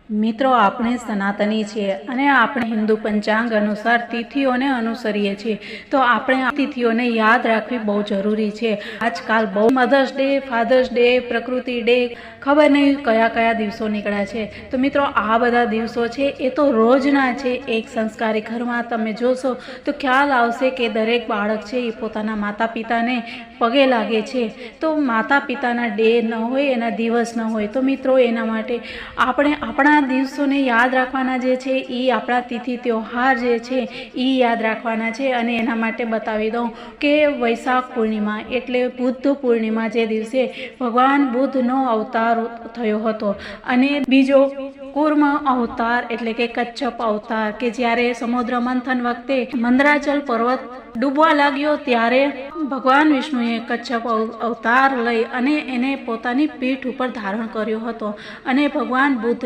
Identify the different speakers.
Speaker 1: મિત્રો, આપણે સનાતની છીએ અને આપણે હિન્દુ પંચાંગ અનુસાર તિથિઓને અનુસરીએ છીએ, તો આપણે આ તિથિઓને યાદ રાખવી બહુ જરૂરી છે। આજકાલ બહુ મધર્સ ડે, ફાધર્સ ડે, પ્રકૃતિ ડે, ખબર નહીં કયા કયા દિવસો નીકળ્યા છે। તો મિત્રો, આ બધા દિવસો છે એ તો રોજના છે। એક સંસ્કારી ઘરમાં તમે જોશો તો ખ્યાલ આવશે કે દરેક બાળક છે એ પોતાના માતા પિતાને પગે લાગે છે। તો માતા પિતાના ડે ન હોય, એના દિવસ ન હોય, તો મિત્રો એના માટે આપણે આપણા દિવસોને યાદ રાખવાના જે છે એ આપણા તિથિ ત્યોહાર જે છે એ યાદ રાખવાના છે। અને એના માટે બતાવી દઉં કે વૈશાખ પૂર્ણિમા એટલે બુદ્ધ પૂર્ણિમા જે દિવસે ભગવાન બુદ્ધનો અવતાર થયો હતો, અને બીજો કૂર્મ અવતાર એટલે કે કચ્છપ અવતાર કે જ્યારે સમુદ્ર મંથન વખતે મંદરાચલ પર્વત ડૂબવા લાગ્યો ત્યારે ભગવાન વિષ્ણુએ કચ્છપ અવતાર લઈ અને એને પોતાની પીઠ ઉપર ધારણ કર્યો હતો, અને ભગવાન બુદ્ધ